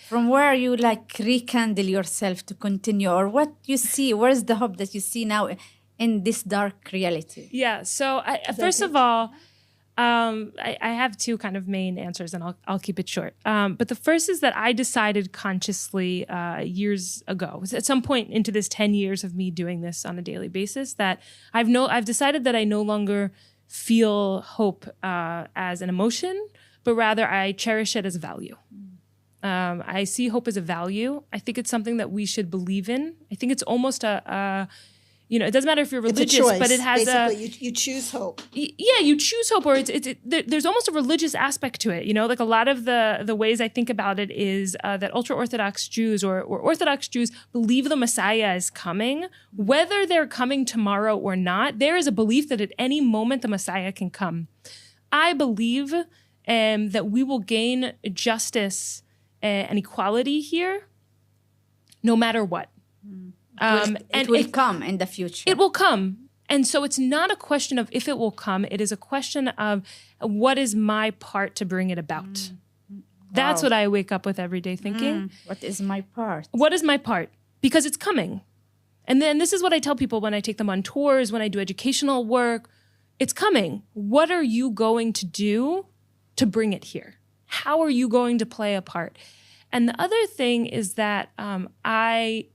From where you like rekindle yourself to continue, or what you see? Where's the hope that you see now in this dark reality? Yeah. So first of all, I have 2 kind of main answers, and I'll keep it short. But the first is that I decided consciously years ago, at some point into this 10 years of me doing this on a daily basis, that I've decided that I no longer feel hope as an emotion, but rather I cherish it as a value. I see hope as a value. I think it's something that we should believe in. I think it's almost it doesn't matter if you're religious, it's a choice. But it has basically you choose hope. Yeah, you choose hope, or there's almost a religious aspect to it. You know, like a lot of the ways I think about it is that ultra-Orthodox Jews or Orthodox Jews believe the Messiah is coming, whether they're coming tomorrow or not. There is a belief that at any moment the Messiah can come. I believe that we will gain justice and equality here, no matter what. It will come in the future. It will come. And so it's not a question of if it will come. It is a question of what is my part to bring it about. That's what I wake up with every day thinking. What is my part? What is my part? Because it's coming. And then this is what I tell people when I take them on tours, when I do educational work. It's coming. What are you going to do to bring it here? How are you going to play a part? And the other thing is that I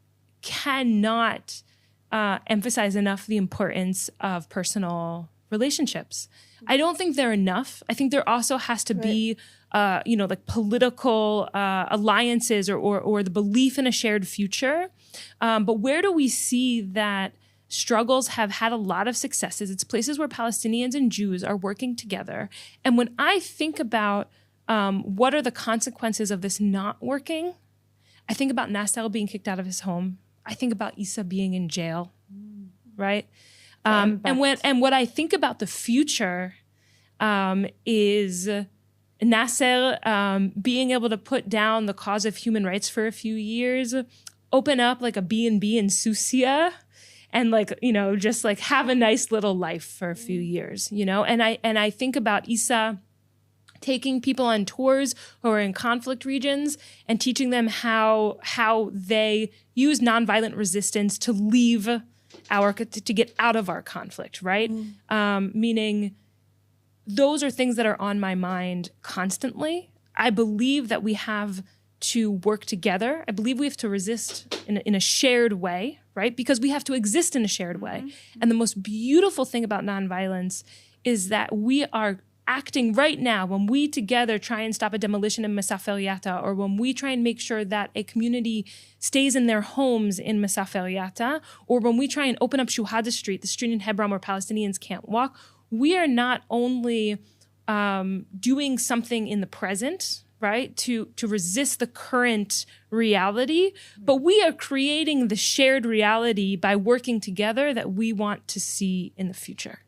cannot emphasize enough the importance of personal relationships. I don't think they're enough. I think there also has to be, like political alliances or the belief in a shared future. But where do we see that struggles have had a lot of successes? It's places where Palestinians and Jews are working together. And when I think about what are the consequences of this not working, I think about Nasser being kicked out of his home. I think about Isa being in jail, right? And what I think about the future is Nasser being able to put down the cause of human rights for a few years, open up like a B&B in Susia, and just like have a nice little life for a few years, And I think about Isa taking people on tours who are in conflict regions and teaching them how they use nonviolent resistance to leave to get out of our conflict, right? Meaning those are things that are on my mind constantly. I believe that we have to work together. I believe we have to resist in a shared way, right? Because we have to exist in a shared way. And the most beautiful thing about nonviolence is that we are acting right now when we together try and stop a demolition in Midreshet, or when we try and make sure that a community stays in their homes in Midreshet, or when we try and open up Shuhada Street, the street in Hebron where Palestinians can't walk, we are not only doing something in the present, right, to resist the current reality, but we are creating the shared reality by working together that we want to see in the future.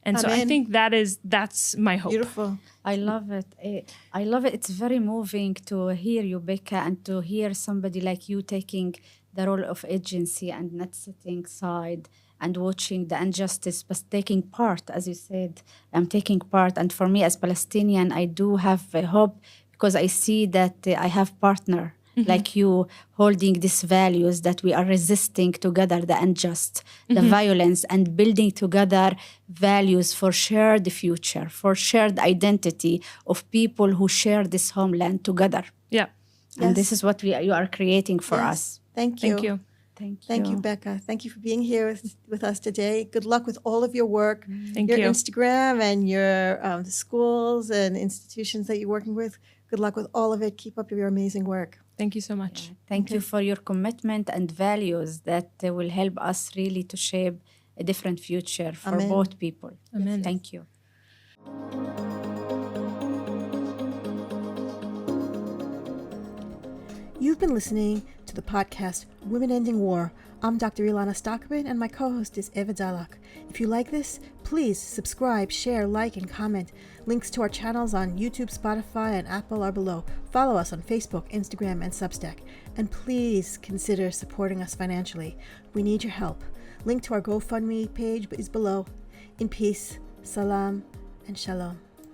And so I think that's my hope. Beautiful. I love it. I love it. It's very moving to hear you, Becca, and to hear somebody like you taking the role of agency and not sitting side and watching the injustice, but taking part. As you said, I'm taking part. And for me as Palestinian, I do have a hope because I see that I have partner like you holding these values that we are resisting together the unjust, the violence, and building together values for shared future, for shared identity of people who share this homeland together. Yeah. And this is what you are creating for us. Thank you. Thank you. Thank you, Becca. Thank you for being here with us today. Good luck with all of your work, Thank your you. Instagram and your the schools and institutions that you're working with. Good luck with all of it. Keep up your amazing work. Thank you so much. Thank you for your commitment and values that will help us really to shape a different future for both people. Amen. Thank you. You've been listening to the podcast Women Ending War. I'm Dr. Ilana Stockman, and my co-host is Eva Dalak. If you like this, please subscribe, share, like, and comment. Links to our channels on YouTube, Spotify, and Apple are below. Follow us on Facebook, Instagram, and Substack. And please consider supporting us financially. We need your help. Link to our GoFundMe page is below. In peace, salam, and shalom.